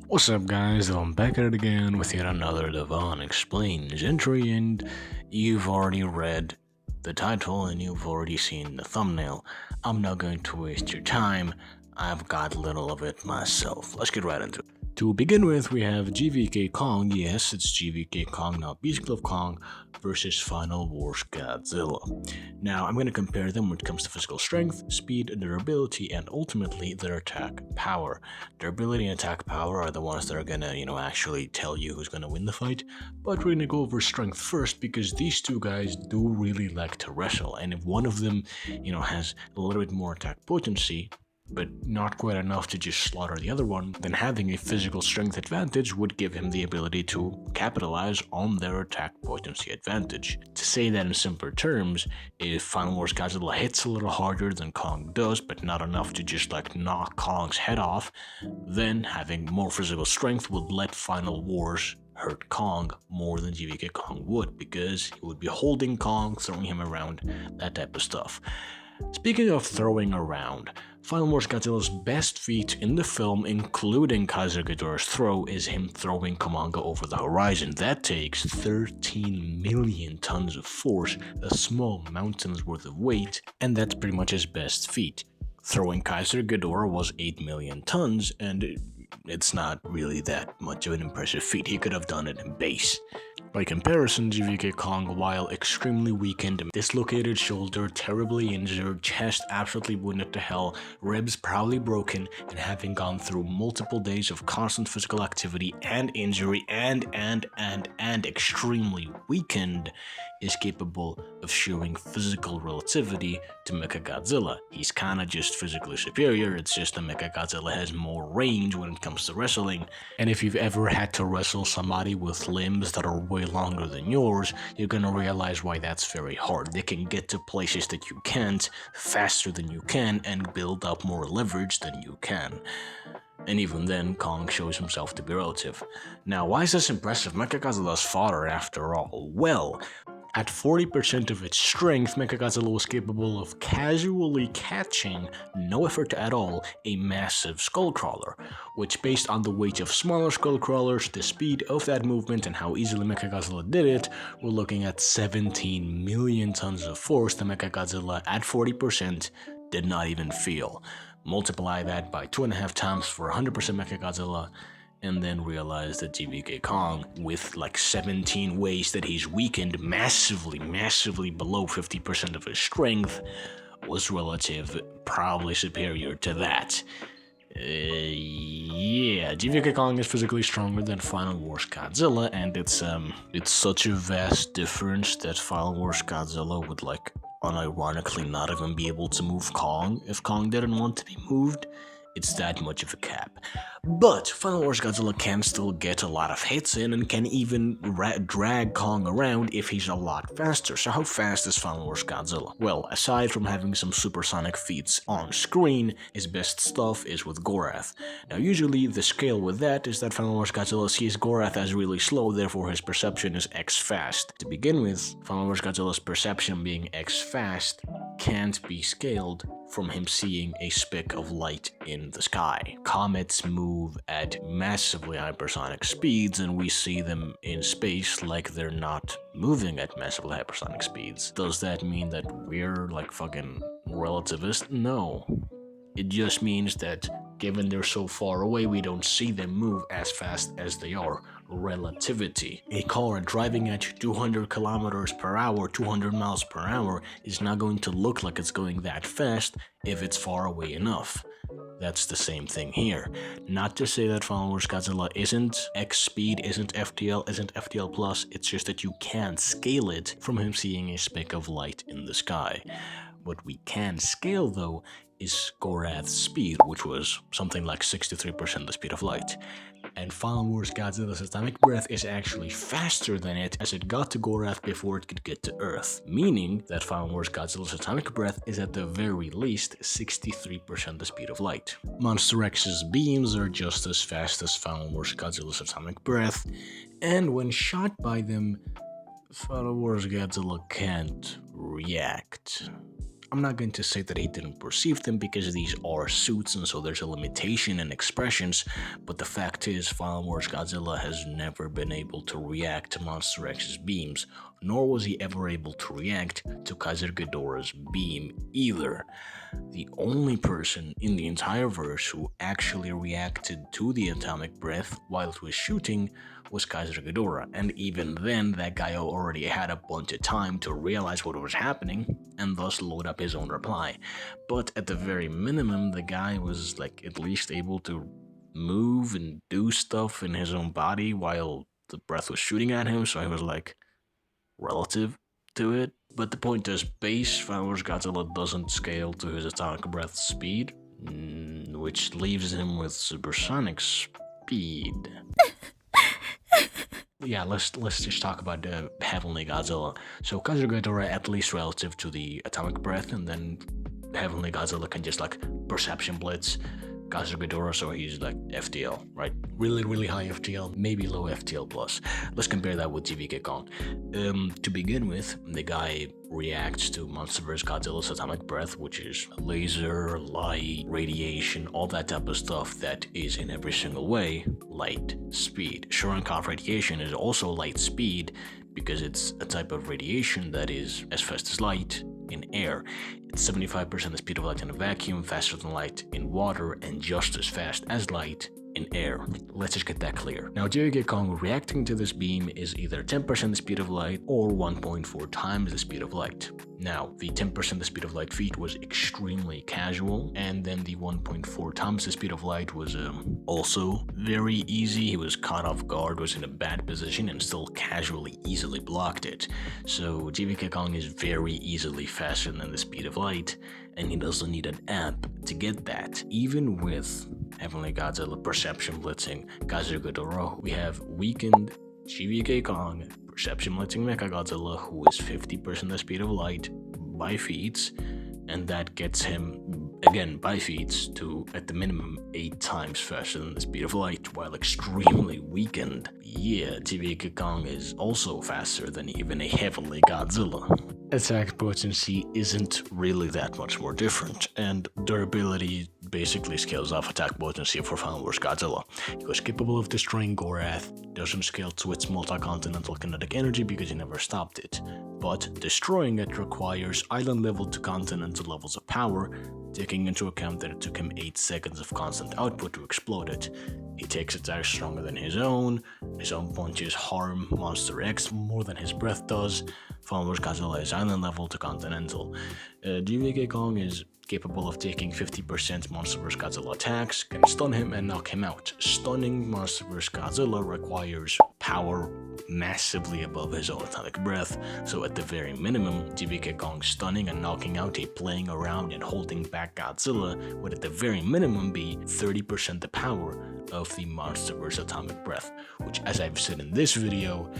What's up guys, I'm back at it again with yet another Devon Explains entry, and you've already read the title and you've already seen the thumbnail. I'm not going to waste your time, I've got little of it myself. Let's get right into it. To begin with, we have GVK Kong, yes, it's GVK Kong, not Beast Club Kong, versus Final Wars Godzilla. Now, I'm going to compare them when it comes to physical strength, speed, durability, and ultimately their attack power. Durability and attack power are the ones that are going to, actually tell you who's going to win the fight, but we're going to go over strength first because these two guys do really like to wrestle, and if one of them, has a little bit more attack potency, but not quite enough to just slaughter the other one, then having a physical strength advantage would give him the ability to capitalize on their attack potency advantage. To say that in simpler terms, if Final Wars Godzilla hits a little harder than Kong does, but not enough to just knock Kong's head off, then having more physical strength would let Final Wars hurt Kong more than GVK Kong would, because he would be holding Kong, throwing him around, that type of stuff. Speaking of throwing around, Final Wars Godzilla's best feat in the film, including Kaiser Ghidorah's throw, is him throwing Kamanga over the horizon. That takes 13 million tons of force, a small mountain's worth of weight, and that's pretty much his best feat. Throwing Kaiser Ghidorah was 8 million tons, and it's not really that much of an impressive feat. He could have done it in base. By comparison, GVK Kong, while extremely weakened, dislocated shoulder, terribly injured, chest absolutely wounded to hell, ribs probably broken, and having gone through multiple days of constant physical activity and injury and extremely weakened, is capable of showing physical relativity to Mechagodzilla. He's kinda just physically superior, it's just that Mechagodzilla has more range when it comes to wrestling, and if you've ever had to wrestle somebody with limbs that are way longer than yours, you're gonna realize why that's very hard. They can get to places that you can't, faster than you can, and build up more leverage than you can. And even then, Kong shows himself to be relative. Now, why is this impressive? Mechagodzilla's fodder after all. Well, at 40% of its strength, Mechagodzilla was capable of casually catching, no effort at all, a massive skullcrawler, which based on the weight of smaller skullcrawlers, the speed of that movement, and how easily Mechagodzilla did it, we're looking at 17 million tons of force that Mechagodzilla at 40% did not even feel. Multiply that by 2.5 times for 100% Mechagodzilla, and then realize that GVK Kong, with 17 ways that he's weakened massively below 50% of his strength, was relative, probably superior to that. Yeah, GVK Kong is physically stronger than Final Wars Godzilla, and it's such a vast difference that Final Wars Godzilla would unironically not even be able to move Kong if Kong didn't want to be moved. It's that much of a cap. But Final Wars Godzilla can still get a lot of hits in and can even drag Kong around if he's a lot faster. So how fast is Final Wars Godzilla? Well, aside from having some supersonic feats on screen, his best stuff is with Gorath. Now usually the scale with that is that Final Wars Godzilla sees Gorath as really slow, therefore his perception is X fast. To begin with, Final Wars Godzilla's perception being X fast can't be scaled from him seeing a speck of light in the sky. Comets move at massively hypersonic speeds, and we see them in space like they're not moving at massively hypersonic speeds. Does that mean that we're fucking relativist? No. It just means that given they're so far away, we don't see them move as fast as they are. Relativity. A car driving at 200 kilometers per hour, 200 miles per hour, is not going to look like it's going that fast if it's far away enough. That's the same thing here. Not to say that Final Wars Godzilla isn't X speed, isn't FTL, isn't FTL plus, it's just that you can't scale it from him seeing a speck of light in the sky. What we can scale though is Gorath's speed, which was something like 63% the speed of light. And Final Wars Godzilla's atomic breath is actually faster than it, as it got to Gorath before it could get to Earth, meaning that Final Wars Godzilla's atomic breath is at the very least 63% the speed of light. Monster X's beams are just as fast as Final Wars Godzilla's atomic breath, and when shot by them, Final Wars Godzilla can't react. I'm not going to say that he didn't perceive them because these are suits and so there's a limitation in expressions, but the fact is Final Wars Godzilla has never been able to react to Monster X's beams, nor was he ever able to react to Kaiser Ghidorah's beam either. The only person in the entire verse who actually reacted to the atomic breath while it was shooting was Kaiser Ghidorah, and even then that guy already had a bunch of time to realize what was happening and thus load up his own reply. But at the very minimum, the guy was like at least able to move and do stuff in his own body while the breath was shooting at him, so he was like relative to it. But the point is, base Final Wars Godzilla doesn't scale to his atomic breath speed, which leaves him with supersonic speed. Yeah, let's just talk about the Heavenly Godzilla. So Kaiser Ghidorah at least relative to the atomic breath, and then Heavenly Godzilla can just like perception blitz Kaiser Ghidorah, so he's like FTL, right? Really high FTL, maybe low FTL plus. Let's compare that with GVK Kong. To begin with, the guy reacts to Monsterverse Godzilla's atomic breath, which is laser, light, radiation, all that type of stuff that is in every single way light speed. Shorenkopf radiation is also light speed because it's a type of radiation that is as fast as light in air. It's 75% the speed of light in a vacuum, faster than light in water, and just as fast as light in air. Let's just get that clear. Now, GVK Kong reacting to this beam is either 10% the speed of light or 1.4 times the speed of light. Now, the 10% the speed of light feat was extremely casual, and then the 1.4 times the speed of light was also very easy. He was caught off guard, was in a bad position, and still casually easily blocked it. So GVK Kong is very easily faster than the speed of light, and he doesn't need an app to get that. Even with Heavenly Godzilla perception blitzing Kaiser Ghidorah, we have weakened GVK Kong perception blitzing Mechagodzilla, who is 50% the speed of light by feats, and that gets him, again by feats, to at the minimum 8 times faster than the speed of light, while extremely weakened. Yeah, GVK Kong is also faster than even a Heavenly Godzilla. Attack potency isn't really that much more different, and durability basically scales off attack potency for Final Wars Godzilla. He was capable of destroying Gorath, doesn't scale to its multi-continental kinetic energy because he never stopped it, but destroying it requires island level to continental levels of power, taking into account that it took him 8 seconds of constant output to explode it. He takes attacks stronger than his own punches harm Monster X more than his breath does. Final Wars Godzilla is island level to continental. GVK Kong is capable of taking 50% Monsterverse Godzilla attacks, can stun him and knock him out. Stunning Monsterverse Godzilla requires power massively above his own atomic breath, so at the very minimum, GVK Kong stunning and knocking out a playing around and holding back Godzilla would at the very minimum be 30% the power of the Monsterverse atomic breath, which, as I've said in this video,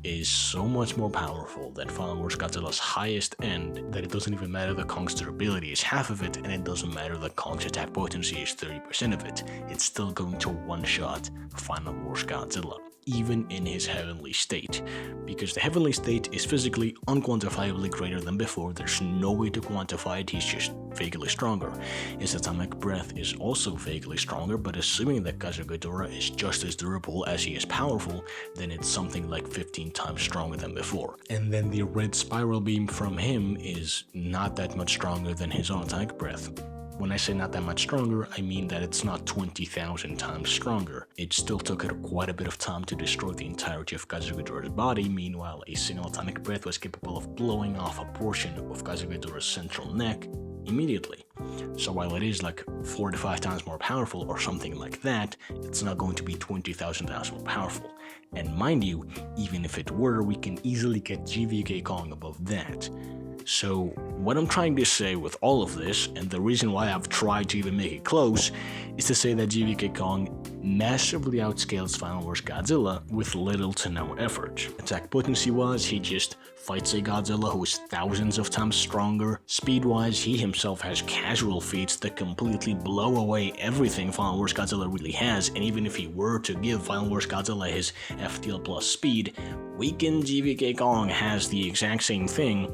is so much more powerful than Final Wars Godzilla's highest end that it doesn't even matter that Kong's durability is half of it, and it doesn't matter that Kong's attack potency is 30% of it. It's still going to one-shot Final Wars Godzilla, even in his heavenly state, because the heavenly state is physically unquantifiably greater than before. There's no way to quantify it, he's just vaguely stronger. His atomic breath is also vaguely stronger, but assuming that Kaiser Ghidorah is just as durable as he is powerful, then it's something like 15 times stronger than before. And then the red spiral beam from him is not that much stronger than his own atomic breath. When I say not that much stronger, I mean that it's not 20,000 times stronger. It still took it quite a bit of time to destroy the entirety of Kaiser Ghidorah's body. Meanwhile, a single atomic breath was capable of blowing off a portion of Kaiser Ghidorah's central neck immediately. So while it is like 4 to 5 times more powerful or something like that, it's not going to be 20,000 times more powerful. And mind you, even if it were, we can easily get GVK Kong above that. So what I'm trying to say with all of this, and the reason why I've tried to even make it close, is to say that GVK Kong massively outscales Final Wars Godzilla with little to no effort. Attack potency wise, he just fights a Godzilla who is thousands of times stronger. Speed wise, he himself has casual feats that completely blow away everything Final Wars Godzilla really has, and even if he were to give Final Wars Godzilla his FTL plus speed, weakened GVK Kong has the exact same thing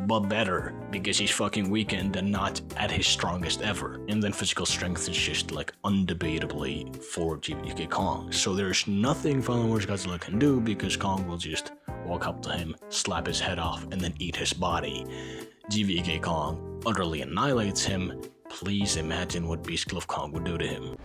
but better, because he's fucking weakened and not at his strongest ever. And then physical strength is just like undebatably for GVK Kong. So there's nothing Final Wars Godzilla can do, because Kong will just walk up to him, slap his head off, and then eat his body. GVK Kong utterly annihilates him. Please imagine what Beast Club Kong would do to him.